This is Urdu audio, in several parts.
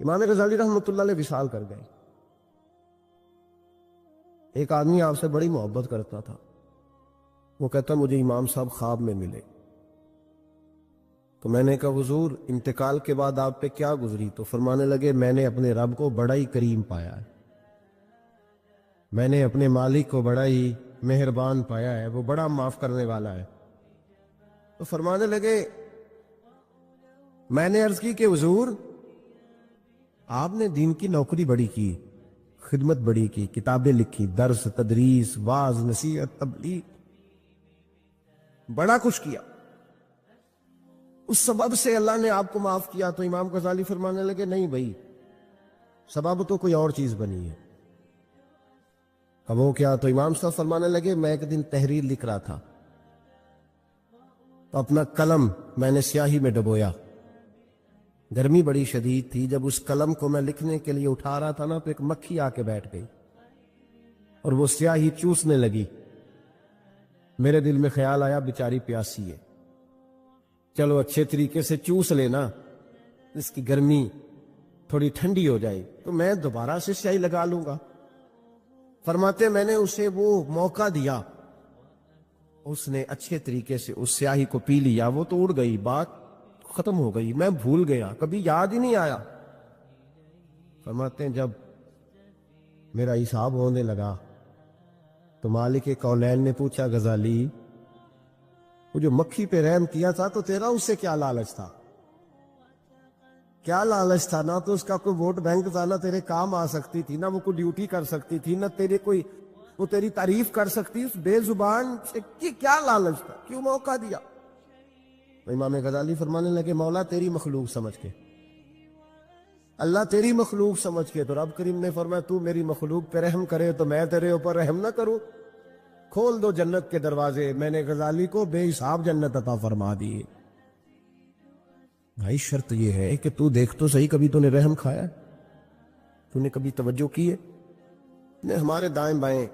امام غزالی رحمۃ اللہ علیہ وصال کر گئے. ایک آدمی آپ سے بڑی محبت کرتا تھا. وہ کہتا مجھے امام صاحب خواب میں ملے. تو میں نے کہا حضور انتقال کے بعد آپ پہ کیا گزری؟ تو فرمانے لگے میں نے اپنے رب کو بڑا ہی کریم پایا ہے، میں نے اپنے مالک کو بڑا ہی مہربان پایا ہے، وہ بڑا معاف کرنے والا ہے. تو فرمانے لگے میں نے عرض کی کہ حضور آپ نے دین کی نوکری بڑی کی، خدمت بڑی کی، کتابیں لکھی، درس تدریس واعظ نصیحت تبلیغ، بڑا کچھ کیا، اس سبب سے اللہ نے آپ کو معاف کیا. تو امام غزالی فرمانے لگے نہیں بھائی، سبب تو کوئی اور چیز بنی ہے. اب وہ کیا؟ تو امام صاحب فرمانے لگے میں ایک دن تحریر لکھ رہا تھا تو اپنا قلم میں نے سیاہی میں ڈبویا. گرمی بڑی شدید تھی. جب اس قلم کو میں لکھنے کے لیے اٹھا رہا تھا نا تو ایک مکھی آ کے بیٹھ گئی اور وہ سیاہی چوسنے لگی. میرے دل میں خیال آیا بیچاری پیاسی ہے، چلو اچھے طریقے سے چوس لینا، اس کی گرمی تھوڑی ٹھنڈی ہو جائے تو میں دوبارہ سے سیاہی لگا لوں گا. فرماتے میں نے اسے وہ موقع دیا، اس نے اچھے طریقے سے اس سیاہی کو پی لیا. وہ تو اڑ گئی، بات ختم ہو گئی، میں بھول گیا، کبھی یاد ہی نہیں آیا. فرماتے ہیں جب میرا حساب ہونے لگا تو مالک کونین نے پوچھا غزالی وہ جو مکھی پہ رحم کیا تھا تو تیرا اس سے کیا لالچ تھا؟ کیا لالچ تھا؟ نہ تو اس کا کوئی ووٹ بینک تھا، نہ تیرے کام آ سکتی تھی، نہ وہ کوئی ڈیوٹی کر سکتی تھی، نہ تیرے کوئی وہ تیری تعریف کر سکتی. اس بے زبان سے کیا لالچ تھا؟ کیوں موقع دیا؟ تو امام غزالی فرمانے لگے مولا تیری مخلوق سمجھ کے، اللہ تیری مخلوق سمجھ کے. تو رب کریم نے فرمایا تو میری مخلوق پہ رحم کرے تو میں تیرے اوپر رحم نہ کروں؟ کھول دو جنت کے دروازے، میں نے غزالی کو بے حساب جنت عطا فرما دی. بھائی شرط یہ ہے کہ تو دیکھ تو صحیح، کبھی تو نے رحم کھایا ہے؟ تو نے کبھی توجہ کی ہے؟ ہمارے دائیں بائیں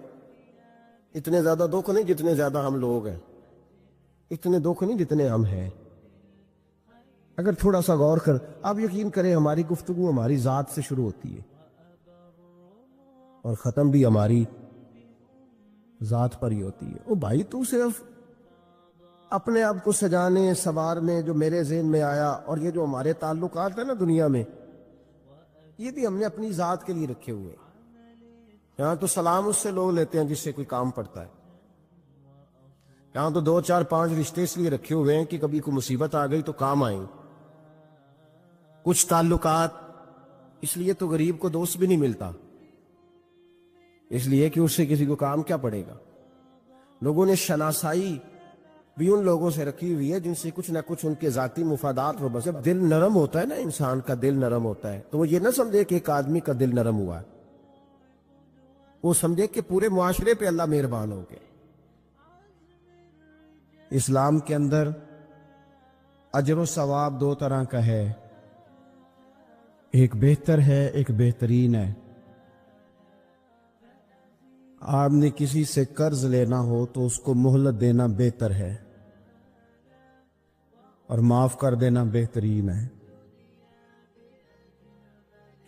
اتنے زیادہ دکھ نہیں جتنے زیادہ ہم لوگ ہیں، اتنے دکھ نہیں جتنے ہم ہیں. اگر تھوڑا سا غور کر، آپ یقین کریں ہماری گفتگو ہماری ذات سے شروع ہوتی ہے اور ختم بھی ہماری ذات پر ہی ہوتی ہے. او بھائی تو صرف اپنے آپ کو سجانے سنوارنے جو میرے ذہن میں آیا، اور یہ جو ہمارے تعلقات ہیں نا دنیا میں، یہ بھی ہم نے اپنی ذات کے لیے رکھے ہوئے. یہاں تو سلام اس سے لوگ لیتے ہیں جس سے کوئی کام پڑتا ہے، یہاں تو 2 4 5 رشتے اس لیے رکھے ہوئے ہیں کہ کبھی کوئی مصیبت آ گئی تو کام آئیں. کچھ تعلقات اس لیے تو غریب کو دوست بھی نہیں ملتا، اس لیے کہ اس سے کسی کو کام کیا پڑے گا. لوگوں نے شناسائی بھی ان لوگوں سے رکھی ہوئی ہے جن سے کچھ نہ کچھ ان کے ذاتی مفادات ہو. بس جب دل نرم ہوتا ہے نا، انسان کا دل نرم ہوتا ہے، تو وہ یہ نہ سمجھے کہ ایک آدمی کا دل نرم ہوا ہے، وہ سمجھے کہ پورے معاشرے پہ اللہ مہربان ہو گئے. اسلام کے اندر اجر و ثواب 2 طرح کا ہے، ایک بہتر ہے، ایک بہترین ہے. آپ نے کسی سے قرض لینا ہو تو اس کو مہلت دینا بہتر ہے اور معاف کر دینا بہترین ہے.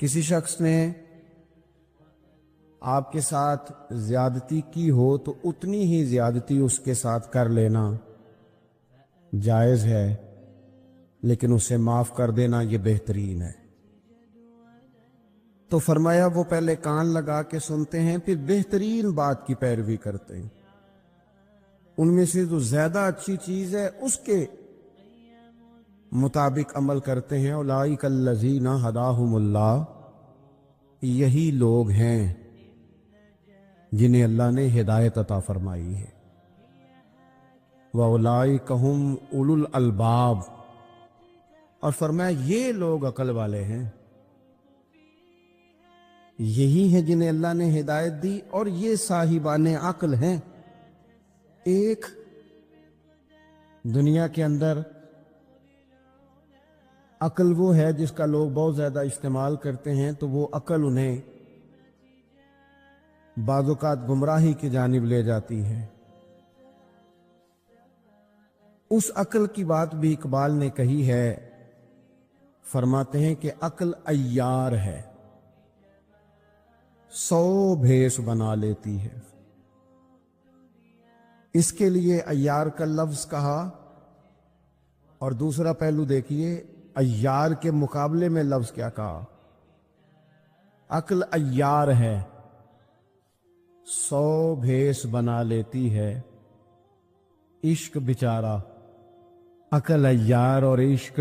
کسی شخص نے آپ کے ساتھ زیادتی کی ہو تو اتنی ہی زیادتی اس کے ساتھ کر لینا جائز ہے، لیکن اسے معاف کر دینا یہ بہترین ہے. تو فرمایا وہ پہلے کان لگا کے سنتے ہیں، پھر بہترین بات کی پیروی کرتے ہیں. ان میں سے جو زیادہ اچھی چیز ہے اس کے مطابق عمل کرتے ہیں. اولئک الذین ھداھم اللہ، یہی لوگ ہیں جنہیں اللہ نے ہدایت عطا فرمائی ہے. وَأُولَئِکَ هُمْ أُولُو الْأَلْبَابِ، اور فرمایا یہ لوگ عقل والے ہیں، یہی ہیں جنہیں اللہ نے ہدایت دی اور یہ صاحبان عقل ہیں. ایک دنیا کے اندر عقل وہ ہے جس کا لوگ بہت زیادہ استعمال کرتے ہیں، تو وہ عقل انہیں بعض اوقات گمراہی کی جانب لے جاتی ہے. اس عقل کی بات بھی اقبال نے کہی ہے فرماتے ہیں کہ عقل عیار ہے، 100 بھیس بنا لیتی ہے۔ اس کے لیے عیار کا لفظ کہا، اور دوسرا پہلو دیکھیے عیار کے مقابلے میں لفظ کیا کہا۔ عقل عیار ہے، 100 بھیس بنا لیتی ہے، عشق بیچارہ۔ عقل عیار اور عشق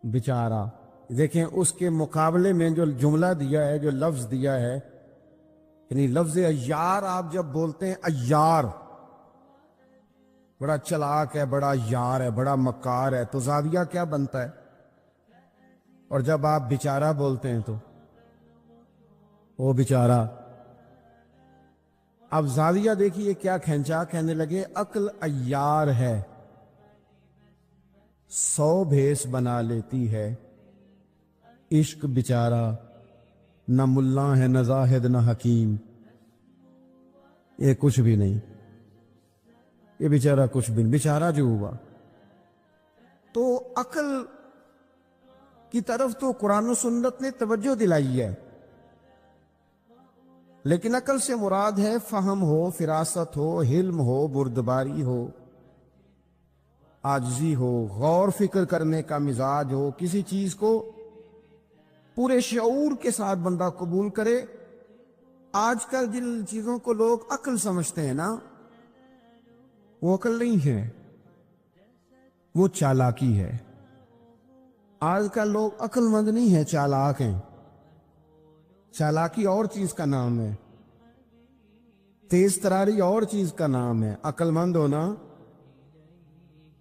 بیچارہ، دیکھیں اس کے مقابلے میں جو جملہ دیا ہے، جو لفظ دیا ہے، یعنی لفظ عیار آپ جب بولتے ہیں عیار بڑا چلاک ہے، بڑا یار ہے، بڑا مکار ہے، تو زاویہ کیا بنتا ہے؟ اور جب آپ بیچارہ بولتے ہیں تو وہ بیچارہ، اب زاویہ دیکھیے کیا کھینچا، کہنے لگے عقل عیار ہے، 100 بھیس بنا لیتی ہے، عشق بیچارہ، نہ ملا ہے نہ زاہد نہ حکیم، یہ کچھ بھی نہیں، یہ بیچارہ کچھ بھی نہیں، بیچارہ جو ہوا۔ تو عقل کی طرف تو قرآن و سنت نے توجہ دلائی ہے، لیکن عقل سے مراد ہے فہم ہو، فراست ہو، حلم ہو، بردباری ہو، عاجزی ہو، غور فکر کرنے کا مزاج ہو، کسی چیز کو پورے شعور کے ساتھ بندہ قبول کرے۔ آج کل جن چیزوں کو لوگ عقل سمجھتے ہیں نا، وہ عقل نہیں ہے، وہ چالاکی ہے۔ آج کل لوگ عقل مند نہیں ہیں، چالاک ہیں۔ چالاکی اور چیز کا نام ہے، تیز تراری اور چیز کا نام ہے، عقل مند ہونا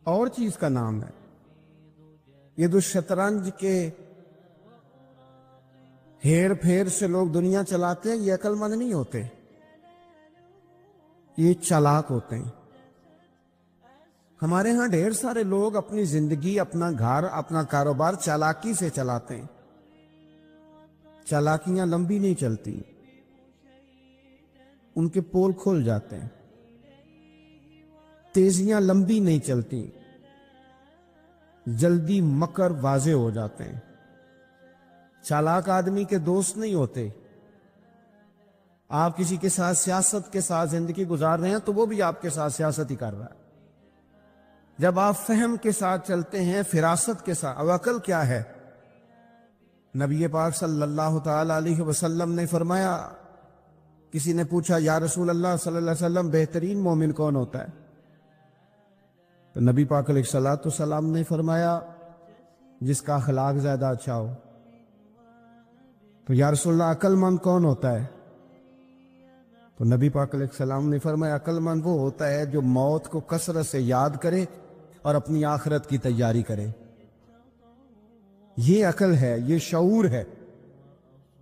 اور چیز کا نام ہے۔ یہ جو شطرنج کے ہیر پھیر سے لوگ دنیا چلاتے ہیں، یہ عقل مند نہیں ہوتے، یہ چالاک ہوتے ہیں۔ ہمارے ہاں ڈھیر سارے لوگ اپنی زندگی، اپنا گھر، اپنا کاروبار چالاکی سے چلاتے ہیں۔ چالاکیاں لمبی نہیں چلتی، ان کے پول کھل جاتے ہیں۔ تیزیاں لمبی نہیں چلتی، جلدی مکر واضح ہو جاتے ہیں۔ چالاک آدمی کے دوست نہیں ہوتے۔ آپ کسی کے ساتھ سیاست کے ساتھ زندگی گزار رہے ہیں تو وہ بھی آپ کے ساتھ سیاست ہی کر رہا ہے۔ جب آپ فہم کے ساتھ چلتے ہیں، فراست کے ساتھ، اب عقل کیا ہے؟ نبی پاک صلی اللہ تعالی علیہ وسلم نے فرمایا، کسی نے پوچھا یا رسول اللہ صلی اللہ علیہ وسلم بہترین مومن کون ہوتا ہے؟ تو نبی پاک علیہ السلام نے فرمایا جس کا اخلاق زیادہ اچھا ہو۔ تو یا رسول اللہ عقل مند کون ہوتا ہے؟ تو نبی پاک علیہ السلام نے فرمایا عقل مند وہ ہوتا ہے جو موت کو کثرت سے یاد کرے اور اپنی آخرت کی تیاری کرے۔ یہ عقل ہے، یہ شعور ہے۔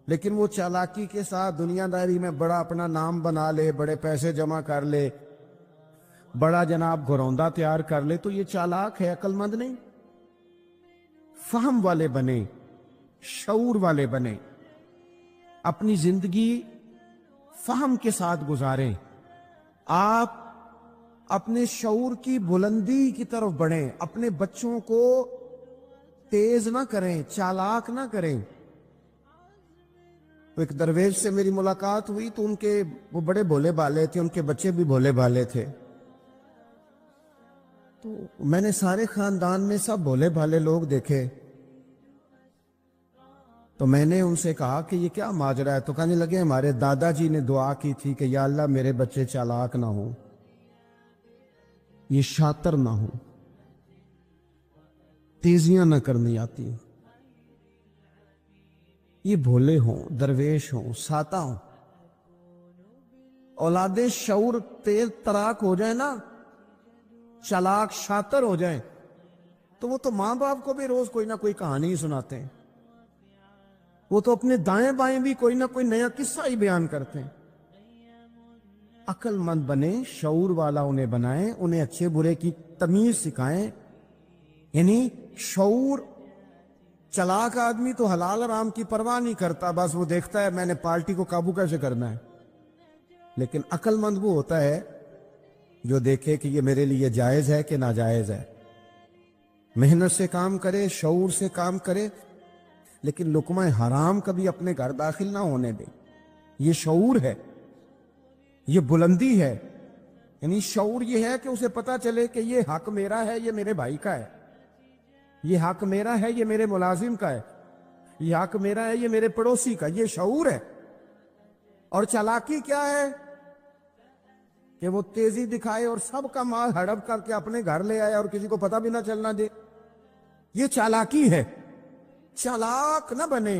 لیکن وہ چالاکی کے ساتھ دنیا داری میں بڑا اپنا نام بنا لے، بڑے پیسے جمع کر لے، بڑا جناب گھروندہ تیار کر لے، تو یہ چالاک ہے، عقل مند نہیں۔ فہم والے بنے، شعور والے بنے، اپنی زندگی فہم کے ساتھ گزاریں۔ آپ اپنے شعور کی بلندی کی طرف بڑھیں، اپنے بچوں کو تیز نہ کریں، چالاک نہ کریں۔ تو ایک درویش سے میری ملاقات ہوئی تو وہ بڑے بھولے بھالے تھے، ان کے بچے بھی بھولے بھالے تھے۔ تو میں نے سارے خاندان میں سب بھولے بھالے لوگ دیکھے، تو میں نے ان سے کہا کہ یہ کیا ماجرا ہے؟ تو کہنے لگے ہمارے دادا جی نے دعا کی تھی کہ یا اللہ میرے بچے چالاک نہ ہوں، یہ شاطر نہ ہوں، تیزیاں نہ کرنی آتی، یہ بھولے ہوں، درویش ہوں، ساتا ہوں۔ اولاد شعور تیز تراک ہو جائے نا، چالاک شاطر ہو جائیں، تو وہ تو ماں باپ کو بھی روز کوئی نہ کوئی کہانی ہی سناتے ہیں، وہ تو اپنے دائیں بائیں بھی کوئی نہ کوئی نیا قصہ ہی بیان کرتے ہیں۔ عقل مند بنے، شعور والا انہیں بنائیں، انہیں اچھے برے کی تمیز سکھائیں۔ یعنی شعور، چلاک آدمی تو حلال حرام کی پرواہ نہیں کرتا، بس وہ دیکھتا ہے میں نے پارٹی کو قابو کیسے کرنا ہے۔ لیکن عقل مند وہ ہوتا ہے جو دیکھے کہ یہ میرے لیے جائز ہے کہ ناجائز ہے، محنت سے کام کرے، شعور سے کام کرے، لیکن لقمہ حرام کبھی اپنے گھر داخل نہ ہونے دے۔ یہ شعور ہے، یہ بلندی ہے۔ یعنی شعور یہ ہے کہ اسے پتا چلے کہ یہ حق میرا ہے، یہ میرے بھائی کا ہے، یہ حق میرا ہے، یہ میرے ملازم کا ہے، یہ حق میرا ہے، یہ میرے پڑوسی کا۔ یہ شعور ہے۔ اور چالاکی کیا ہے کہ وہ تیزی دکھائے اور سب کا مال ہڑپ کر کے اپنے گھر لے آئے اور کسی کو پتہ بھی نہ چلنا دے۔ یہ چالاکی ہے۔ چالاک نہ بنے،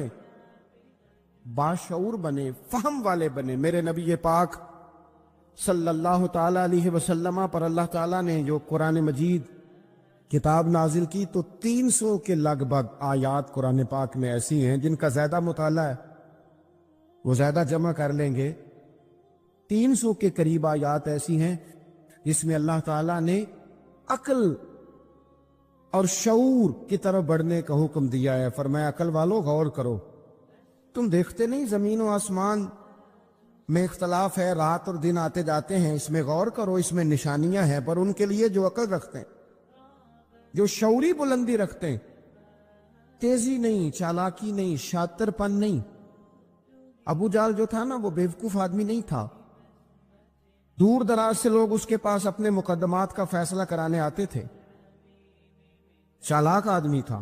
باشعور بنے، فہم والے بنے۔ میرے نبی پاک صلی اللہ تعالی علیہ وسلم پر اللہ تعالیٰ نے جو قرآن مجید کتاب نازل کی، تو 300 کے لگ بھگ آیات قرآن پاک میں ایسی ہیں جن کا زیادہ مطالعہ ہے، وہ زیادہ جمع کر لیں گے۔ 300 کے قریب آیات ایسی ہیں جس میں اللہ تعالیٰ نے عقل اور شعور کی طرف بڑھنے کا حکم دیا ہے۔ فرمایا عقل والو غور کرو، تم دیکھتے نہیں زمین و آسمان میں اختلاف ہے، رات اور دن آتے جاتے ہیں، اس میں غور کرو، اس میں نشانیاں ہیں، پر ان کے لیے جو عقل رکھتے ہیں، جو شعوری بلندی رکھتے ہیں، تیزی نہیں، چالاکی نہیں، شاطر پن نہیں۔ ابو جہل جو تھا نا، وہ بیوقوف آدمی نہیں تھا۔ دور دراز سے لوگ اس کے پاس اپنے مقدمات کا فیصلہ کرانے آتے تھے۔ چالاک آدمی تھا،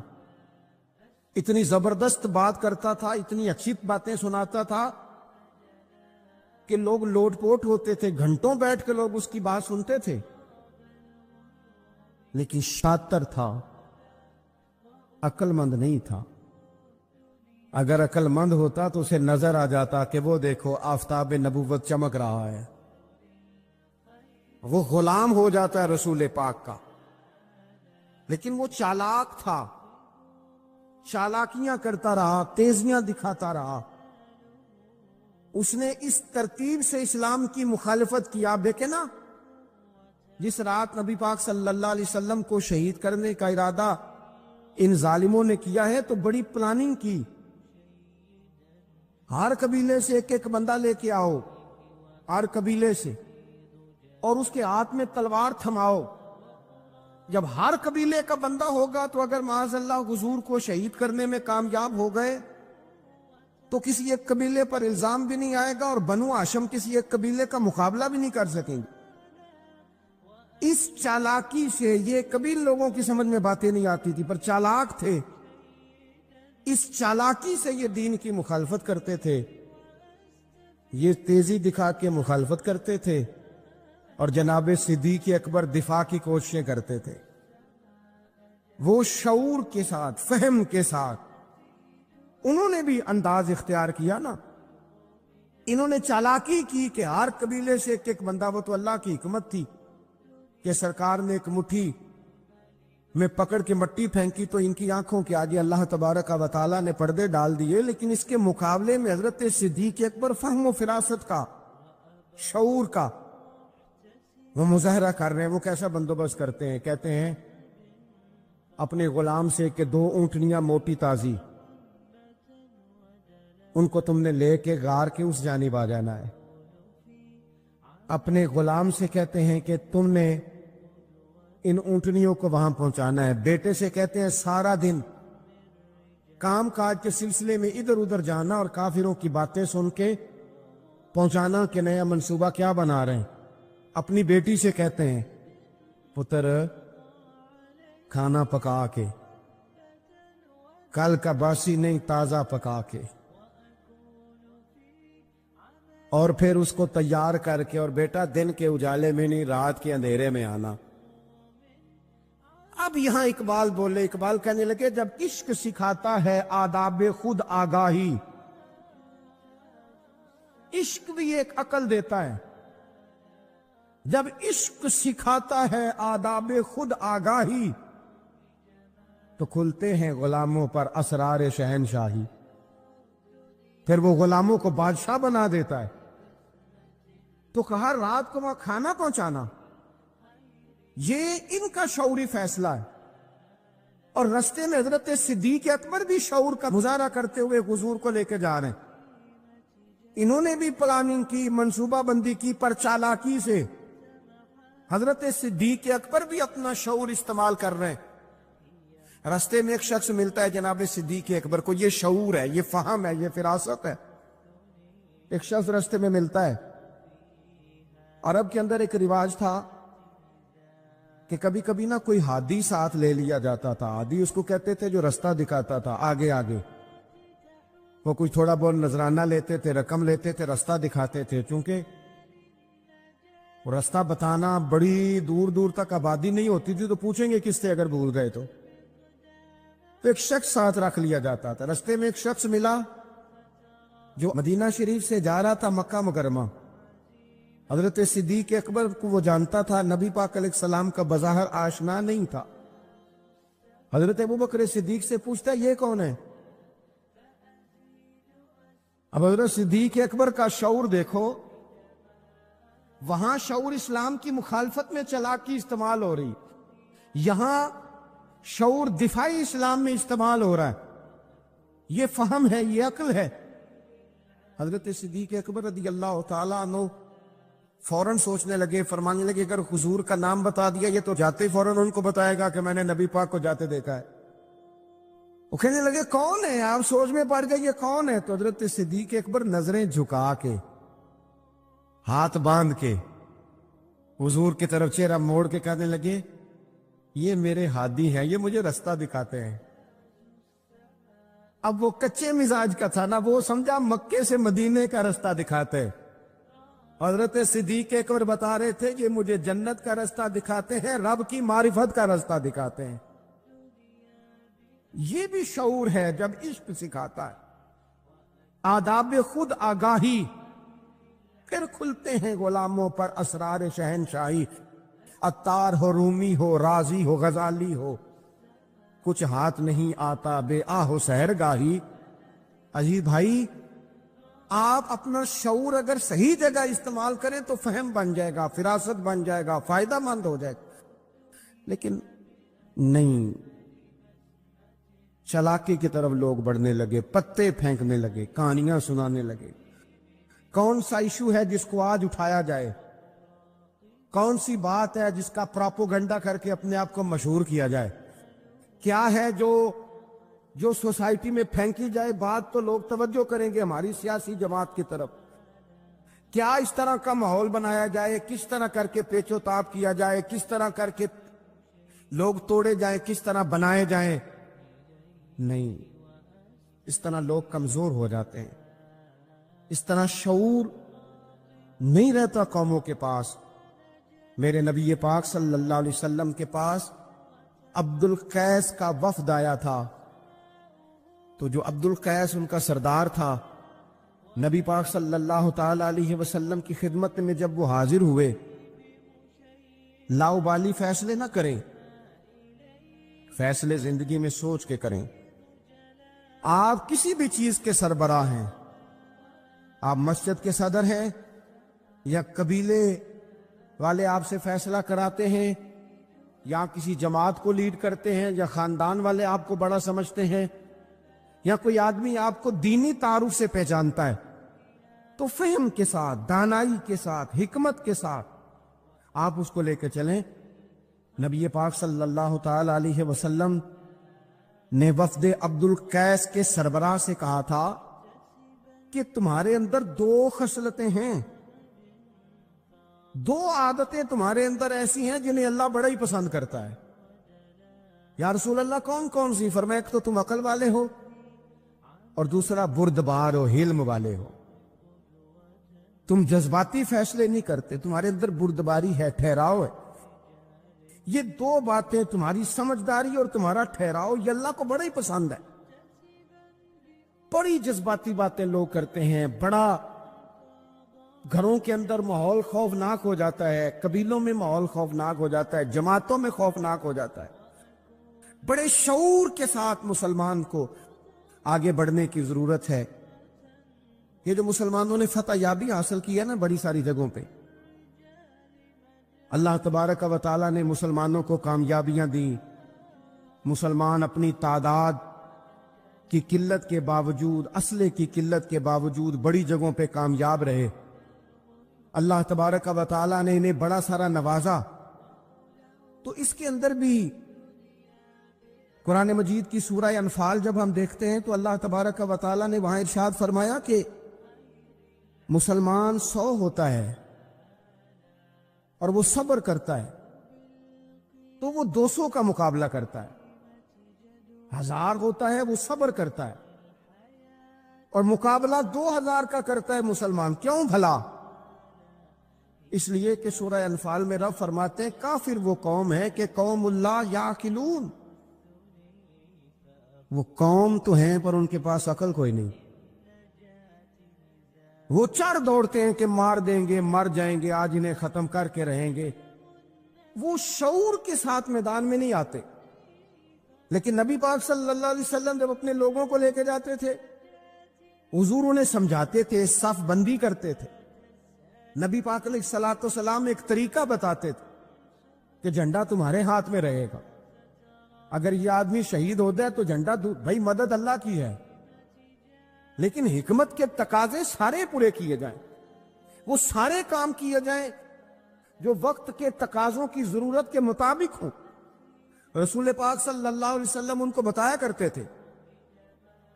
اتنی زبردست بات کرتا تھا، اتنی اچھی باتیں سناتا تھا کہ لوگ لوٹ پوٹ ہوتے تھے، گھنٹوں بیٹھ کے لوگ اس کی بات سنتے تھے۔ لیکن شاطر تھا، عقل مند نہیں تھا۔ اگر عقل مند ہوتا تو اسے نظر آ جاتا کہ وہ دیکھو آفتاب نبوت چمک رہا ہے، وہ غلام ہو جاتا ہے رسول پاک کا۔ لیکن وہ چالاک تھا، چالاکیاں کرتا رہا، تیزیاں دکھاتا رہا۔ اس نے اس ترتیب سے اسلام کی مخالفت کی۔ آپ دیکھیں نا، جس رات نبی پاک صلی اللہ علیہ وسلم کو شہید کرنے کا ارادہ ان ظالموں نے کیا ہے، تو بڑی پلاننگ کی۔ ہر قبیلے سے ایک ایک بندہ لے کے آؤ، ہر قبیلے سے، اور اس کے ہاتھ میں تلوار تھماؤ۔ جب ہر قبیلے کا بندہ ہوگا تو اگر معاذ اللہ حضور کو شہید کرنے میں کامیاب ہو گئے تو کسی ایک قبیلے پر الزام بھی نہیں آئے گا، اور بنو ہاشم کسی ایک قبیلے کا مقابلہ بھی نہیں کر سکیں گے۔ اس چالاکی سے، یہ کبھی لوگوں کی سمجھ میں باتیں نہیں آتی تھی، پر چالاک تھے، اس چالاکی سے یہ دین کی مخالفت کرتے تھے، یہ تیزی دکھا کے مخالفت کرتے تھے، اور جناب صدیق اکبر دفاع کی کوششیں کرتے تھے۔ وہ شعور کے ساتھ، فہم کے ساتھ انہوں نے بھی انداز اختیار کیا نا۔ انہوں نے چالاکی کی کہ ہر قبیلے سے ایک ایک بندہ، وہ تو اللہ کی حکمت تھی کہ سرکار نے ایک مٹھی میں پکڑ کے مٹی پھینکی تو ان کی آنکھوں کے آگے اللہ تبارک و تعالیٰ نے پردے ڈال دیے، لیکن اس کے مقابلے میں حضرت صدیق اکبر فہم و فراست کا، شعور کا وہ مظاہرہ کر رہے ہیں۔ وہ کیسا بندوبست کرتے ہیں؟ کہتے ہیں اپنے غلام سے کہ 2 اونٹنیاں موٹی تازی، ان کو تم نے لے کے غار کے اس جانب آ جانا ہے۔ اپنے غلام سے کہتے ہیں کہ تم نے ان اونٹنیوں کو وہاں پہنچانا ہے۔ بیٹے سے کہتے ہیں سارا دن کام کاج کے سلسلے میں ادھر ادھر جانا اور کافروں کی باتیں سن کے پہنچانا کہ نیا منصوبہ کیا بنا رہے ہیں۔ اپنی بیٹی سے کہتے ہیں پتر کھانا پکا کے، کل کا باسی نہیں، تازہ پکا کے، اور پھر اس کو تیار کر کے، اور بیٹا دن کے اجالے میں نہیں، رات کے اندھیرے میں آنا۔ اب یہاں اقبال بولے، اقبال کہنے لگے جب عشق سکھاتا ہے آداب خود آگاہی، عشق بھی ایک عقل دیتا ہے۔ جب عشق سکھاتا ہے آداب خود آگاہی تو کھلتے ہیں غلاموں پر اسرار شہنشاہی، پھر وہ غلاموں کو بادشاہ بنا دیتا ہے۔ تو کہا رات کو وہاں کھانا پہنچانا، یہ ان کا شعوری فیصلہ ہے۔ اور رستے میں حضرت صدیق اکبر بھی شعور کا مظاہرہ کرتے ہوئے حضور کو لے کے جا رہے ہیں۔ انہوں نے بھی پلاننگ کی، منصوبہ بندی کی، پر چالاکی سے۔ حضرت صدیق اکبر بھی اپنا شعور استعمال کر رہے ہیں۔ راستے میں ایک شخص ملتا ہے جناب صدیق اکبر کو، یہ شعور ہے، یہ فہم ہے، یہ فراست ہے. ایک شخص راستے میں ملتا ہے. عرب کے اندر ایک رواج تھا کہ کبھی کبھی نا کوئی ہادی ساتھ لے لیا جاتا تھا. ہادی اس کو کہتے تھے جو راستہ دکھاتا تھا آگے آگے. وہ کچھ تھوڑا بہت نذرانہ لیتے تھے، رقم لیتے تھے، راستہ دکھاتے تھے. چونکہ وہ راستہ بتانا بڑی دور دور تک آبادی نہیں ہوتی تھی تو پوچھیں گے کس سے اگر بھول گئے تو ایک شخص ساتھ رکھ لیا جاتا تھا. راستے میں ایک شخص ملا جو مدینہ شریف سے جا رہا تھا مکہ مکرمہ. حضرت صدیق اکبر کو وہ جانتا تھا، نبی پاک علیہ السلام کا بظاہر آشنا نہیں تھا. حضرت ابوبکر صدیق سے پوچھتا ہے یہ کون ہے؟ اب حضرت صدیق اکبر کا شعور دیکھو، وہاں شعور اسلام کی مخالفت میں چلاکی استعمال ہو رہی، یہاں شعور دفاعی اسلام میں استعمال ہو رہا ہے. یہ فہم ہے، یہ عقل ہے. حضرت صدیق اکبر رضی اللہ تعالیٰ عنہ فوراً سوچنے لگے، فرمانے لگے اگر حضور کا نام بتا دیا یہ تو جاتے ہی فوراً ان کو بتائے گا کہ میں نے نبی پاک کو جاتے دیکھا ہے. وہ کہنے لگے کون ہے؟ آپ سوچ میں پڑ گئے یہ کون ہے؟ تو حضرت صدیق اکبر نظریں جھکا کے، ہاتھ باندھ کے حضور کی طرف چہرہ موڑ کے کہنے لگے یہ میرے ہادی ہیں، یہ مجھے راستہ دکھاتے ہیں. اب وہ کچے مزاج کا تھا نا، وہ سمجھا مکے سے مدینے کا راستہ دکھاتے. حضرت صدیق اکبر بتا رہے تھے یہ مجھے جنت کا راستہ دکھاتے ہیں، رب کی معرفت کا راستہ دکھاتے ہیں. یہ بھی شعور ہے جب عشق سکھاتا ہے. آداب خود آگاہی، پھر کھلتے ہیں غلاموں پر اسرار شہنشاہی. عطار ہو، رومی ہو، رازی ہو، غزالی ہو، کچھ ہاتھ نہیں آتا بے آہ سحر گاہی. عزیز بھائی، آپ اپنا شعور اگر صحیح جگہ استعمال کریں تو فہم بن جائے گا، فراست بن جائے گا، فائدہ مند ہو جائے گا. لیکن نہیں، چلاکی کی طرف لوگ بڑھنے لگے، پتے پھینکنے لگے، کہانیاں سنانے لگے. کون سا ایشو ہے جس کو آج اٹھایا جائے؟ کون سی بات ہے جس کا پراپوگنڈا کر کے اپنے آپ کو مشہور کیا جائے؟ کیا ہے جو سوسائٹی میں پھینکی جائے بات تو لوگ توجہ کریں گے ہماری سیاسی جماعت کی طرف؟ کیا اس طرح کا ماحول بنایا جائے؟ کس طرح کر کے پیچ و تاب کیا جائے؟ کس طرح کر کے لوگ توڑے جائیں؟ کس طرح بنائے جائیں؟ نہیں، اس طرح لوگ کمزور ہو جاتے ہیں. اس طرح شعور نہیں رہتا قوموں کے پاس. میرے نبی پاک صلی اللہ علیہ وسلم کے پاس عبد القیس کا وفد آیا تھا. تو جو عبد القیس ان کا سردار تھا، نبی پاک صلی اللہ تعالی علیہ وسلم کی خدمت میں جب وہ حاضر ہوئے، لاؤبالی فیصلے نہ کریں، فیصلے زندگی میں سوچ کے کریں. آپ کسی بھی چیز کے سربراہ ہیں، آپ مسجد کے صدر ہیں یا قبیلے والے آپ سے فیصلہ کراتے ہیں، یا کسی جماعت کو لیڈ کرتے ہیں، یا خاندان والے آپ کو بڑا سمجھتے ہیں، یا کوئی آدمی آپ کو دینی تعارف سے پہچانتا ہے، تو فہم کے ساتھ، دانائی کے ساتھ، حکمت کے ساتھ آپ اس کو لے کے چلیں. نبی پاک صلی اللہ تعالی علیہ وسلم نے وفد عبد القیس کے سربراہ سے کہا تھا کہ تمہارے اندر 2 خصلتیں ہیں، 2 عادتیں تمہارے اندر ایسی ہیں جنہیں اللہ بڑا ہی پسند کرتا ہے. یا رسول اللہ کون کون سی؟ فرمایا ایک تو تم عقل والے ہو، اور دوسرا بردبار ہو، حلم والے ہو. تم جذباتی فیصلے نہیں کرتے، تمہارے اندر بردباری ہے، ٹھہراؤ ہے. یہ 2 باتیں، تمہاری سمجھداری اور تمہارا ٹھہراؤ، یہ اللہ کو بڑا ہی پسند ہے. بڑی جذباتی باتیں لوگ کرتے ہیں، بڑا گھروں کے اندر ماحول خوفناک ہو جاتا ہے، قبیلوں میں ماحول خوفناک ہو جاتا ہے، جماعتوں میں خوفناک ہو جاتا ہے. بڑے شعور کے ساتھ مسلمان کو آگے بڑھنے کی ضرورت ہے. یہ جو مسلمانوں نے فتح یابی حاصل کی ہے نا بڑی ساری جگہوں پہ، اللہ تبارک و تعالیٰ نے مسلمانوں کو کامیابیاں دی. مسلمان اپنی تعداد کی قلت کے باوجود، اسلحے کی قلت کے باوجود بڑی جگہوں پہ کامیاب رہے. اللہ تبارک و تعالیٰ نے انہیں بڑا سارا نوازا. تو اس کے اندر بھی قرآن مجید کی سورہ انفال جب ہم دیکھتے ہیں تو اللہ تبارک و تعالیٰ نے وہاں ارشاد فرمایا کہ مسلمان 100 ہوتا ہے اور وہ صبر کرتا ہے تو وہ 200 کا مقابلہ کرتا ہے. 1000 ہوتا ہے وہ صبر کرتا ہے اور مقابلہ 2000 کا کرتا ہے مسلمان. کیوں بھلا؟ اس لیے کہ سورہ انفال میں رب فرماتے ہیں کافر وہ قوم ہے کہ قوم اللہ یاقلون، وہ قوم تو ہیں پر ان کے پاس عقل کوئی نہیں. وہ چڑھ دوڑتے ہیں کہ مار دیں گے، مر جائیں گے، آج انہیں ختم کر کے رہیں گے. وہ شعور کے ساتھ میدان میں نہیں آتے. لیکن نبی پاک صلی اللہ علیہ وسلم جب اپنے لوگوں کو لے کے جاتے تھے، حضور انہیں سمجھاتے تھے، صف بندی کرتے تھے. نبی پاک علیہ الصلوۃ والسلام ایک طریقہ بتاتے تھے کہ جھنڈا تمہارے ہاتھ میں رہے گا. اگر یہ آدمی شہید ہو جائے تو جھنڈا بھائی مدد اللہ کی ہے، لیکن حکمت کے تقاضے سارے پورے کیے جائیں، وہ سارے کام کیے جائیں جو وقت کے تقاضوں کی ضرورت کے مطابق ہوں. رسول پاک صلی اللہ علیہ وسلم ان کو بتایا کرتے تھے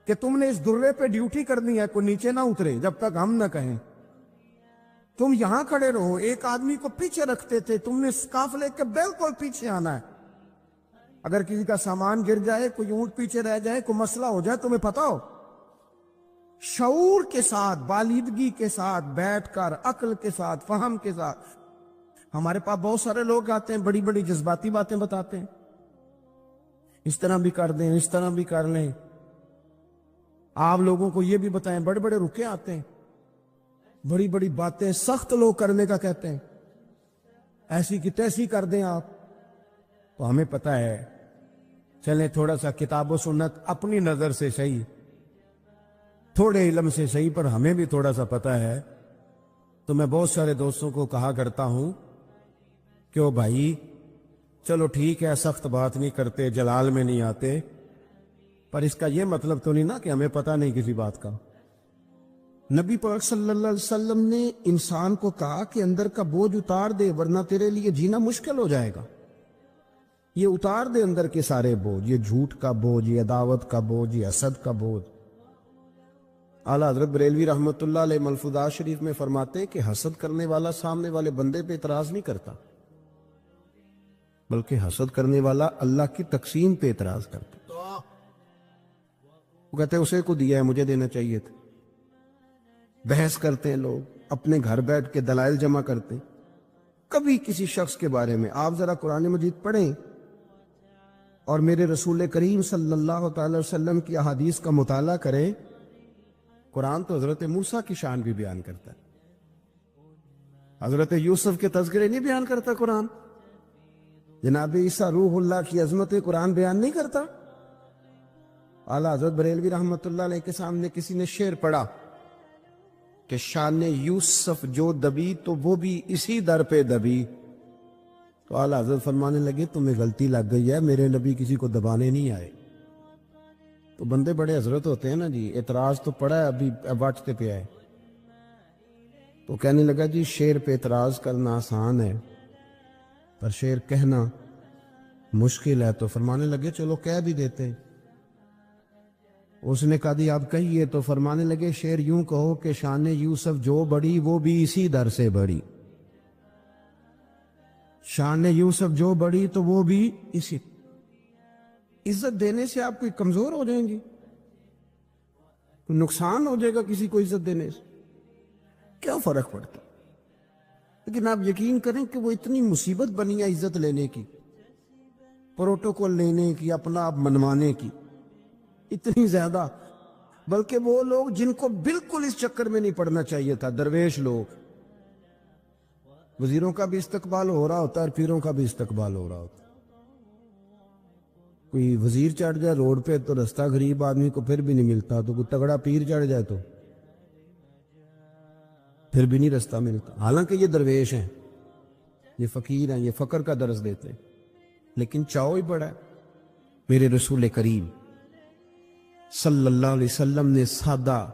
کہ تم نے اس درے پہ ڈیوٹی کرنی ہے، کوئی نیچے نہ اترے جب تک ہم نہ کہیں. تم یہاں کھڑے رہو. ایک آدمی کو پیچھے رکھتے تھے، تم نے قافلے کے بالکل پیچھے آنا ہے. اگر کسی کا سامان گر جائے، کوئی اونٹ پیچھے رہ جائے، کوئی مسئلہ ہو جائے، تمہیں پتا ہو. شعور کے ساتھ، بالیدگی کے ساتھ بیٹھ کر، عقل کے ساتھ، فہم کے ساتھ. ہمارے پاس بہت سارے لوگ آتے ہیں، بڑی بڑی جذباتی باتیں بتاتے ہیں، اس طرح بھی کر دیں، اس طرح بھی کر لیں. آپ لوگوں کو یہ بھی بتائیں، بڑے بڑے رکے آتے ہیں، بڑی بڑی باتیں سخت لوگ کرنے کا کہتے ہیں، ایسی کی تیسی کر دیں آپ. تو ہمیں پتہ ہے، چلیں تھوڑا سا کتاب و سنت اپنی نظر سے صحیح، تھوڑے علم سے صحیح، پر ہمیں بھی تھوڑا سا پتہ ہے. تو میں بہت سارے دوستوں کو کہا کرتا ہوں کہ او بھائی چلو ٹھیک ہے، سخت بات نہیں کرتے، جلال میں نہیں آتے، پر اس کا یہ مطلب تو نہیں نا کہ ہمیں پتہ نہیں کسی بات کا. نبی پاک صلی اللہ علیہ وسلم نے انسان کو کہا کہ اندر کا بوجھ اتار دے ورنہ تیرے لیے جینا مشکل ہو جائے گا. یہ اتار دے اندر کے سارے بوجھ، یہ جھوٹ کا بوجھ، یہ عداوت کا بوجھ، یہ حسد کا بوجھ. اعلیٰ حضرت بریلوی رحمۃ اللہ علیہ ملفوظات شریف میں فرماتے ہیں کہ حسد کرنے والا سامنے والے بندے پہ اعتراض نہیں کرتا، بلکہ حسد کرنے والا اللہ کی تقسیم پہ اعتراض کرتا. وہ کہتے ہیں اسے کو دیا ہے، مجھے دینا چاہیے تھا. بحث کرتے ہیں لوگ، اپنے گھر بیٹھ کے دلائل جمع کرتے ہیں. کبھی کسی شخص کے بارے میں آپ ذرا قرآن مجید پڑھیں اور میرے رسول کریم صلی اللہ تعالی وسلم کی احادیث کا مطالعہ کریں. قرآن تو حضرت موسیٰ کی شان بھی بیان کرتا ہے، حضرت یوسف کے تذکرے نہیں بیان کرتا قرآن، جناب عیسیٰ روح اللہ کی عظمت قرآن بیان نہیں کرتا. اعلیٰ حضرت بریلوی رحمۃ اللہ علیہ کے سامنے کسی نے شعر پڑھا کہ شان یوسف جو دبی تو وہ بھی اسی در پہ دبی. تو اعلیٰ حضرت فرمانے لگے تمہیں غلطی لگ گئی ہے، میرے نبی کسی کو دبانے نہیں آئے. تو بندے بڑے حضرت ہوتے ہیں نا جی، اعتراض تو پڑا ہے، ابھی واٹتے پہ آئے. تو کہنے لگا جی شعر پہ اعتراض کرنا آسان ہے پر شعر کہنا مشکل ہے. تو فرمانے لگے چلو کہہ بھی دیتے ہیں. اس نے کہا دی آپ کہیے. تو فرمانے لگے شعر یوں کہو کہ شان یوسف جو بڑی وہ بھی اسی در سے بڑی. شان یوسف جو بڑی تو وہ بھی اسی. عزت دینے سے آپ کوئی کمزور ہو جائیں گے؟ کوئی نقصان ہو جائے گا کسی کو عزت دینے سے؟ کیا فرق پڑتا؟ لیکن آپ یقین کریں کہ وہ اتنی مصیبت بنی ہے عزت لینے کی، پروٹوکول لینے کی، اپنا آپ منوانے کی، اتنی زیادہ. بلکہ وہ لوگ جن کو بالکل اس چکر میں نہیں پڑنا چاہیے تھا، درویش لوگ، وزیروں کا بھی استقبال ہو رہا ہوتا ہے اور پیروں کا بھی استقبال ہو رہا ہوتا ہے. کوئی وزیر چڑھ جائے روڈ پہ تو رستہ غریب آدمی کو پھر بھی نہیں ملتا، تو کوئی تگڑا پیر چڑھ جائے تو پھر بھی نہیں رستہ ملتا. حالانکہ یہ درویش ہیں، یہ فقیر ہیں، یہ فقر کا درس دیتے ہیں، لیکن چاؤ ہی بڑا ہے. میرے رسول کریم صلی اللہ علیہ وسلم نے سادہ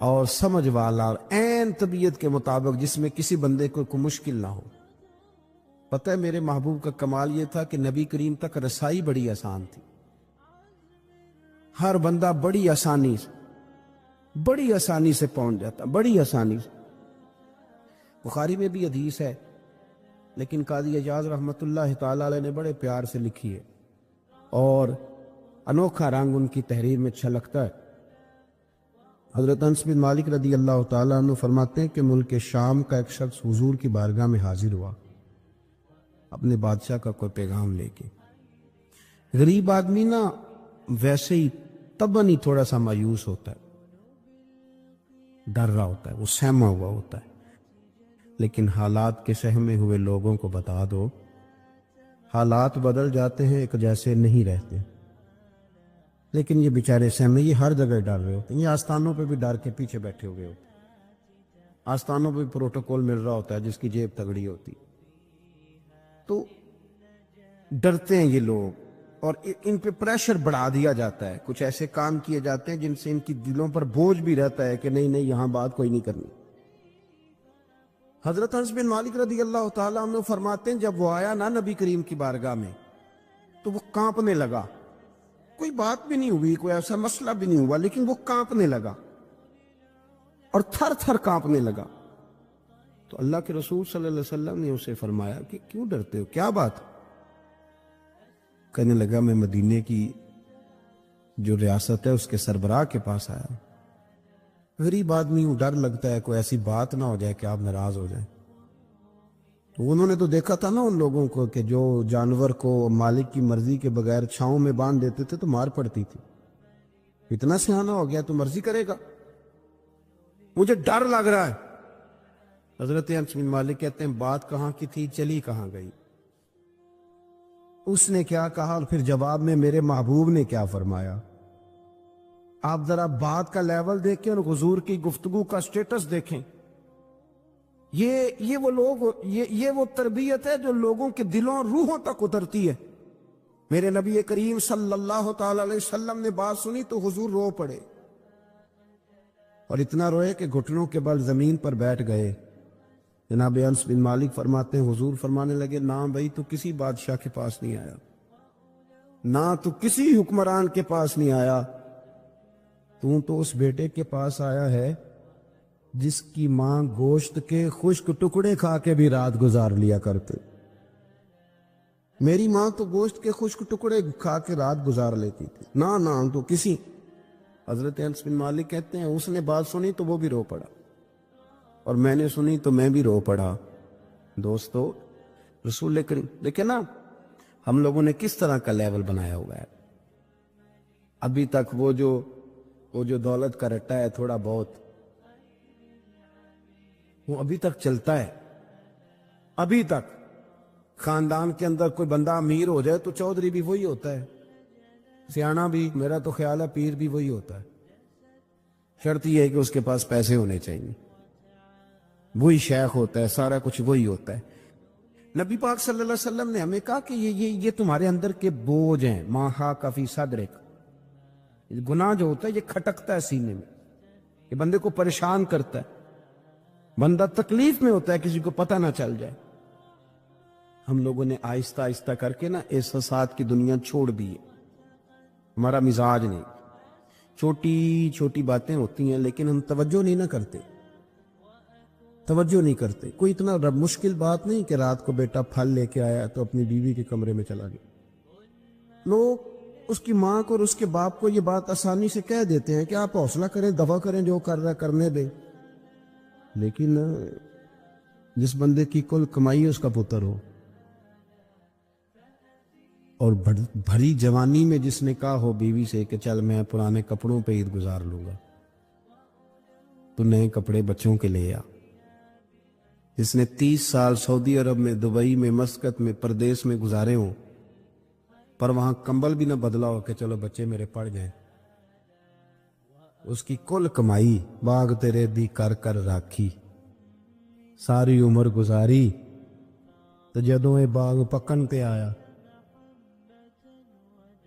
اور سمجھ والا اور عین طبیعت کے مطابق، جس میں کسی بندے کو کوئی مشکل نہ ہو، پتہ ہے میرے محبوب کا کمال یہ تھا کہ نبی کریم تک رسائی بڑی آسان تھی. ہر بندہ بڑی آسانی سے پہنچ جاتا, بڑی آسانی سے. بخاری میں بھی حدیث ہے, لیکن قاضی اعجاز رحمت اللہ تعالی علیہ نے بڑے پیار سے لکھی ہے اور انوکھا رنگ ان کی تحریر میں چھلکتا ہے. حضرت انس بن مالک رضی اللہ تعالیٰ عنہ فرماتے ہیں کہ ملک شام کا ایک شخص حضور کی بارگاہ میں حاضر ہوا اپنے بادشاہ کا کوئی پیغام لے کے. غریب آدمی نا ویسے ہی طبعاً ہی تھوڑا سا مایوس ہوتا ہے, ڈر رہا ہوتا ہے, وہ سہما ہوا ہوتا ہے. لیکن حالات کے سہمے ہوئے لوگوں کو بتا دو, حالات بدل جاتے ہیں, ایک جیسے نہیں رہتے. لیکن یہ بیچارے سہمے, یہ ہر جگہ ڈر رہے ہوتے ہیں. یہ آستانوں پہ بھی ڈر کے پیچھے بیٹھے ہوئے ہوتے ہیں. آستانوں پہ بھی پروٹوکول مل رہا ہوتا ہے جس کی جیب تگڑی ہوتی. تو ڈرتے ہیں یہ لوگ اور ان پہ پریشر بڑھا دیا جاتا ہے. کچھ ایسے کام کیے جاتے ہیں جن سے ان کی دلوں پر بوجھ بھی رہتا ہے کہ نہیں نہیں یہاں بات کوئی نہیں کرنی. حضرت انس بن مالک رضی اللہ تعالیٰ عنہ فرماتے ہیں جب وہ آیا نا نبی کریم کی بارگاہ میں تو وہ کانپنے لگا. کوئی بات بھی نہیں ہوئی, کوئی ایسا مسئلہ بھی نہیں ہوا, لیکن وہ کانپنے لگا اور تھر تھر کانپنے لگا. تو اللہ کے رسول صلی اللہ علیہ وسلم نے اسے فرمایا کہ کیوں ڈرتے ہو, کیا بات؟ کہنے لگا میں مدینے کی جو ریاست ہے اس کے سربراہ کے پاس آیا. غریب آدمی ہوں, ڈر لگتا ہے کوئی ایسی بات نہ ہو جائے کہ آپ ناراض ہو جائیں. تو انہوں نے تو دیکھا تھا نا ان لوگوں کو کہ جو جانور کو مالک کی مرضی کے بغیر چھاؤں میں باندھ دیتے تھے تو مار پڑتی تھی. اتنا سیانہ ہو گیا تو مرضی کرے گا, مجھے ڈر لگ رہا ہے. حضرت انس بن مالک کہتے ہیں بات کہاں کی تھی, چلی کہاں گئی. اس نے کیا کہا اور پھر جواب میں میرے محبوب نے کیا فرمایا. آپ ذرا بات کا لیول دیکھیں اور حضور کی گفتگو کا سٹیٹس دیکھیں. یہ وہ لوگ, یہ وہ تربیت ہے جو لوگوں کے دلوں اور روحوں تک اترتی ہے. میرے نبی کریم صلی اللہ تعالی علیہ وسلم نے بات سنی تو حضور رو پڑے اور اتنا روئے کہ گھٹنوں کے بل زمین پر بیٹھ گئے. جناب انس بن مالک فرماتے ہیں حضور فرمانے لگے نہ بھائی تو کسی بادشاہ کے پاس نہیں آیا, نہ تو کسی حکمران کے پاس نہیں آیا, تو اس بیٹے کے پاس آیا ہے جس کی ماں گوشت کے خشک ٹکڑے کھا کے بھی رات گزار لیا کرتے. میری ماں تو گوشت کے خشک ٹکڑے کھا کے رات گزار لیتی تھی, نہ تو کسی. حضرت انس بن مالک کہتے ہیں اس نے بات سنی تو وہ بھی رو پڑا اور میں نے سنی تو میں بھی رو پڑا. دوستو رسول کریم دیکھیں نا ہم لوگوں نے کس طرح کا لیول بنایا ہوا ہے. ابھی تک وہ جو دولت کا رٹا ہے تھوڑا بہت وہ ابھی تک چلتا ہے. ابھی تک خاندان کے اندر کوئی بندہ امیر ہو جائے تو چودھری بھی وہی ہوتا ہے, سیانا بھی, میرا تو خیال ہے پیر بھی وہی ہوتا ہے. شرط یہ ہے کہ اس کے پاس پیسے ہونے چاہیے, وہی شیخ ہوتا ہے, سارا کچھ وہی ہوتا ہے. نبی پاک صلی اللہ علیہ وسلم نے ہمیں کہا کہ یہ تمہارے اندر کے بوجھ ہیں. ما حاک فی صدرک, گناہ جو ہوتا ہے یہ کھٹکتا ہے سینے میں, یہ بندے کو پریشان کرتا ہے, بندہ تکلیف میں ہوتا ہے کسی کو پتہ نہ چل جائے. ہم لوگوں نے آہستہ آہستہ کر کے نا احساسات کی دنیا چھوڑ دی ہے. ہمارا مزاج نہیں, چھوٹی چھوٹی باتیں ہوتی ہیں لیکن ہم توجہ نہیں کرتے. کوئی اتنا مشکل بات نہیں کہ رات کو بیٹا پھل لے کے آیا تو اپنی بیوی کے کمرے میں چلا گیا. لوگ اس کی ماں کو اور اس کے باپ کو یہ بات آسانی سے کہہ دیتے ہیں کہ آپ حوصلہ کریں, دفع کریں, جو کر رہا کرنے دیں. لیکن جس بندے کی کل کمائی اس کا پتر ہو اور بھری جوانی میں جس نے کہا ہو بیوی سے کہ چل میں پرانے کپڑوں پہ عید گزار لوں گا, تو نئے کپڑے بچوں کے لے آ. جس نے 30 سال سعودی عرب میں, دبئی میں, مسقط میں, پردیس میں گزارے ہوں پر وہاں کمبل بھی نہ بدلا ہو کہ چلو بچے میرے پڑ جائیں, اس کی کل کمائی باغ تیرے دی کر کر راکھی, ساری عمر گزاری تو جدوں یہ باغ پکن تے آیا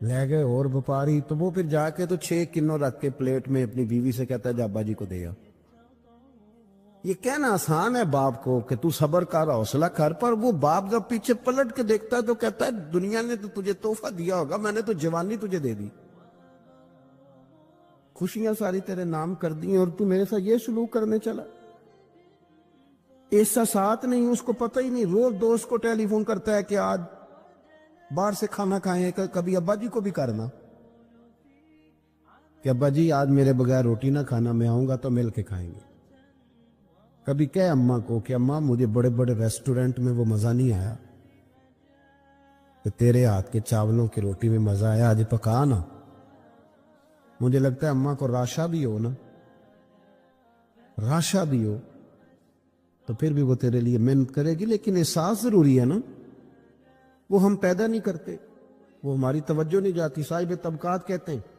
لے گئے اور وپاری, تو وہ پھر جا کے تو 6 کنو رکھ کے پلیٹ میں اپنی بیوی سے کہتا ہے جابا جی کو دے آ. یہ کہنا آسان ہے باپ کو کہ تو صبر کر، حوصلہ کر، پر وہ باپ جب پیچھے پلٹ کے دیکھتا ہے تو کہتا ہے دنیا نے تو تجھے تحفہ دیا ہوگا، میں نے تو جوانی تجھے دے دی، خوشیاں ساری تیرے نام کر دی اور تو میرے ساتھ یہ سلوک کرنے چلا۔ احساسات نہیں، اس کو پتہ ہی نہیں، روز دوست کو ٹیلی فون کرتا ہے کہ آج باہر سے کھانا کھائیں، کبھی ابا جی کو بھی کرنا کہ ابا جی آج میرے بغیر روٹی نہ کھانا، میں آؤں گا تو مل کے کھائیں گے۔ کبھی کہے اماں کو کہ اماں مجھے بڑے بڑے ریسٹورنٹ میں وہ مزہ نہیں آیا کہ تیرے ہاتھ کے چاولوں کی روٹی میں مزہ آیا، آج پکا نا۔ مجھے لگتا ہے اماں کو راشا بھی ہو نا، راشا بھی ہو تو پھر بھی وہ تیرے لیے محنت کرے گی، لیکن احساس ضروری ہے نا، وہ ہم پیدا نہیں کرتے، وہ ہماری توجہ نہیں جاتی۔ صاحب طبقات کہتے ہیں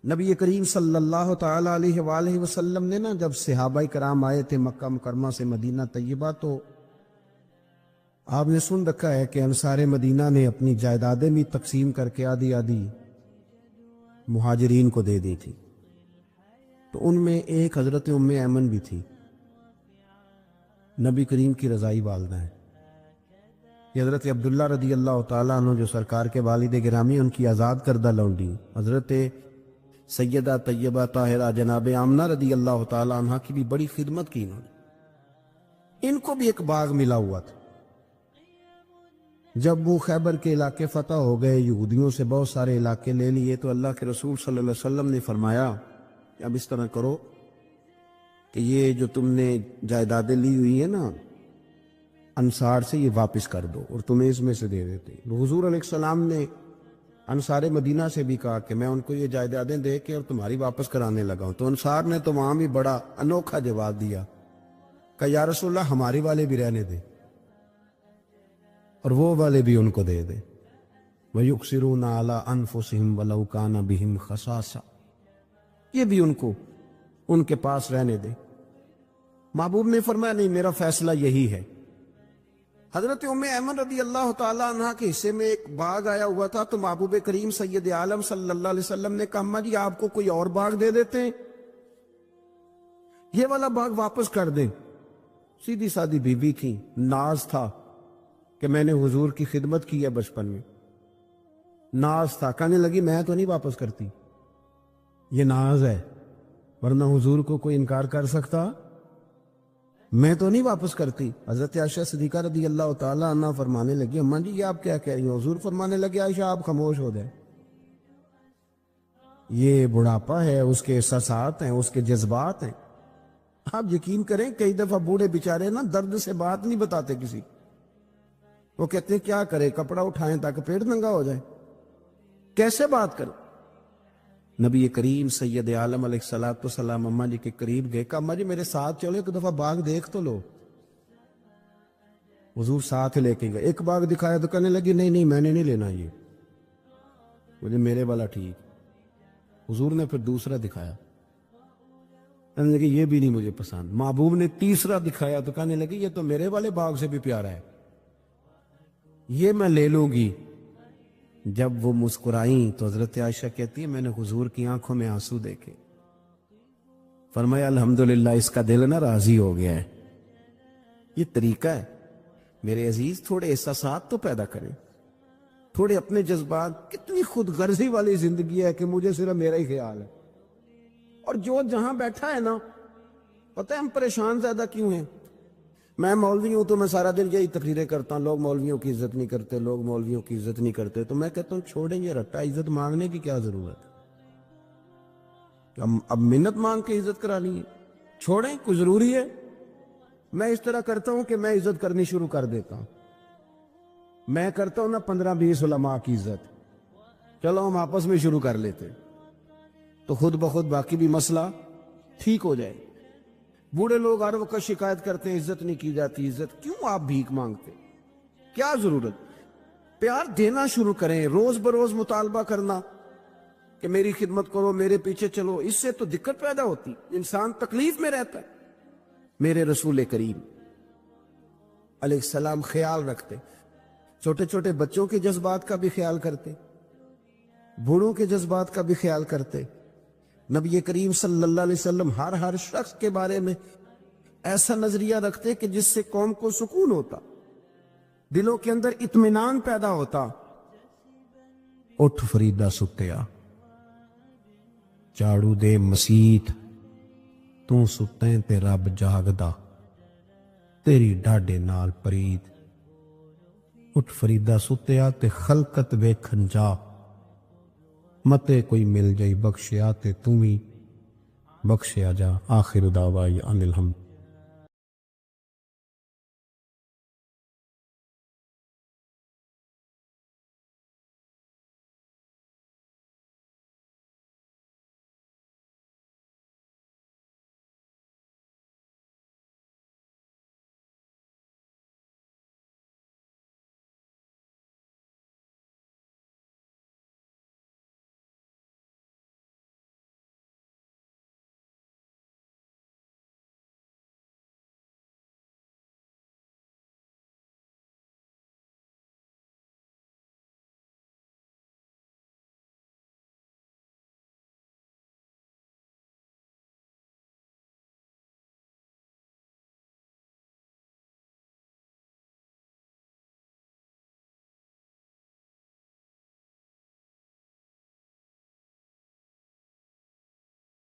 نبی کریم صلی اللہ تعالی علیہ وآلہ وسلم نے نا جب صحابہ کرام آئے تھے مکہ مکرمہ سے مدینہ طیبہ، تو آپ نے سن رکھا ہے کہ انصار مدینہ نے اپنی جائیدادیں بھی تقسیم کر کے آدھی آدھی مہاجرین کو دے دی تھی، تو ان میں ایک حضرت ام ایمن بھی تھی، نبی کریم کی رضائی والدہ ہے۔ یہ حضرت عبداللہ رضی اللہ تعالیٰ عنہ جو سرکار کے والد گرامی، ان کی آزاد کردہ لونڈی، حضرت سیدہ طیبہ طاہرہ جناب آمنہ رضی اللہ تعالیٰ عنہ کی بھی بڑی خدمت کی انہوں نے۔ ان کو بھی ایک باغ ملا ہوا تھا۔ جب وہ خیبر کے علاقے فتح ہو گئے، یہودیوں سے بہت سارے علاقے لے لیے، تو اللہ کے رسول صلی اللہ علیہ وسلم نے فرمایا کہ اب اس طرح کرو کہ یہ جو تم نے جائیدادیں لی ہوئی ہیں نا انصار سے، یہ واپس کر دو اور تمہیں اس میں سے دے دیتے۔ حضور علیہ السلام نے انصار مدینہ سے بھی کہا کہ میں ان کو یہ جائیدادیں دے کے اور تمہاری واپس کرانے لگا ہوں، تو انصار نے تو وہاں بھی بڑا انوکھا جواب دیا کہ یا رسول اللہ ہماری والے بھی رہنے دے اور وہ والے بھی ان کو دے دے۔ وَيُقْصِرُونَ عَلَىٰ أَنفُسِهِمْ وَلَوْ كَانَ بِهِمْ خَصَاصَةٌ، یہ بھی ان کو ان کے پاس رہنے دے۔ محبوب نے فرمایا نہیں، میرا فیصلہ یہی ہے۔ حضرت ام ایمن رضی اللہ تعالیٰ عنہ کے حصے میں ایک باغ آیا ہوا تھا، تو محبوب کریم سید عالم صلی اللہ علیہ وسلم نے کہا اماں جی آپ کو کوئی اور باغ دے دیتے ہیں، یہ والا باغ واپس کر دیں۔ سیدھی سادی بیوی تھی، ناز تھا کہ میں نے حضور کی خدمت کی ہے بچپن میں، ناز تھا، کہنے لگی میں تو نہیں واپس کرتی، یہ ناز ہے، ورنہ حضور کو کوئی انکار کر سکتا، میں تو نہیں واپس کرتی۔ حضرت عائشہ صدیقہ رضی اللہ تعالیٰ عنہ فرمانے لگی اماں جی یہ آپ کیا کہہ رہی ہیں؟ حضور فرمانے لگے عائشہ آپ خاموش ہو جائیں، یہ بڑھاپا ہے، اس کے احساسات ہیں، اس کے جذبات ہیں۔ آپ یقین کریں کئی دفعہ بوڑھے بیچارے نا درد سے بات نہیں بتاتے کسی، وہ کہتے ہیں کیا کرے، کپڑا اٹھائیں تاکہ پیٹ ننگا ہو جائے، کیسے بات کریں؟ نبی کریم سید عالم علیہ السلام اماں جی کے قریب گئے، کہا اماں جی میرے ساتھ چلو ایک دفعہ باغ دیکھ تو لو۔ حضور ساتھ لے کے گئے، ایک باغ دکھایا تو کہنے لگی نہیں نہیں میں نے نہیں لینا، یہ مجھے میرے والا ٹھیک۔ حضور نے پھر دوسرا دکھایا، کہنے لگی یہ بھی نہیں مجھے پسند۔ محبوب نے تیسرا دکھایا تو کہنے لگی یہ تو میرے والے باغ سے بھی پیارا ہے، یہ میں لے لوں گی۔ جب وہ مسکرائیں تو حضرت عائشہ کہتی ہے میں نے حضور کی آنکھوں میں آنسو دیکھے، فرمایا الحمدللہ اس کا دل نہ راضی ہو گیا ہے۔ یہ طریقہ ہے میرے عزیز، تھوڑے احساسات تو پیدا کریں، تھوڑے اپنے جذبات۔ کتنی خود غرضی والی زندگی ہے کہ مجھے صرف میرا ہی خیال ہے، اور جو جہاں بیٹھا ہے نا، پتہ ہے ہم پریشان زیادہ کیوں ہیں؟ میں مولوی ہوں تو میں سارا دن یہی تقریریں کرتا ہوں، لوگ مولویوں کی عزت نہیں کرتے، لوگ مولویوں کی عزت نہیں کرتے، تو میں کہتا ہوں چھوڑیں یہ رٹا، عزت مانگنے کی کیا ضرورت ہے؟ اب منت مانگ کے عزت کرانی ہے؟ چھوڑیں، کوئی ضروری ہے؟ میں اس طرح کرتا ہوں کہ میں عزت کرنی شروع کر دیتا ہوں، میں کرتا ہوں نا 15-20 علماء کی عزت، چلو ہم آپس میں شروع کر لیتے تو خود بخود باقی بھی مسئلہ ٹھیک ہو جائے۔ بوڑھے لوگ ہر وقت شکایت کرتے ہیں عزت نہیں کی جاتی، عزت کیوں آپ بھیک مانگتے؟ کیا ضرورت؟ پیار دینا شروع کریں، روز بروز مطالبہ کرنا کہ میری خدمت کرو، میرے پیچھے چلو، اس سے تو دقت پیدا ہوتی، انسان تکلیف میں رہتا ہے۔ میرے رسول کریم علیہ السلام خیال رکھتے، چھوٹے چھوٹے بچوں کے جذبات کا بھی خیال کرتے، بوڑھوں کے جذبات کا بھی خیال کرتے۔ نبی کریم صلی اللہ علیہ وسلم ہر شخص کے بارے میں ایسا نظریہ رکھتے کہ جس سے قوم کو سکون ہوتا، دلوں کے اندر اطمینان پیدا ہوتا۔ اٹھ فریدا ستیا، جھاڑو دے مسیت، تو ستیں تے رب جاگدا، تیری ڈاڈے نال پرید۔ اٹھ فریدا ستیا تے خلقت ویکھن جا، متے کوئی مل جائی بخشیا تے توں وی بخشیا جا۔ آخر دعوائی ان الحمد۔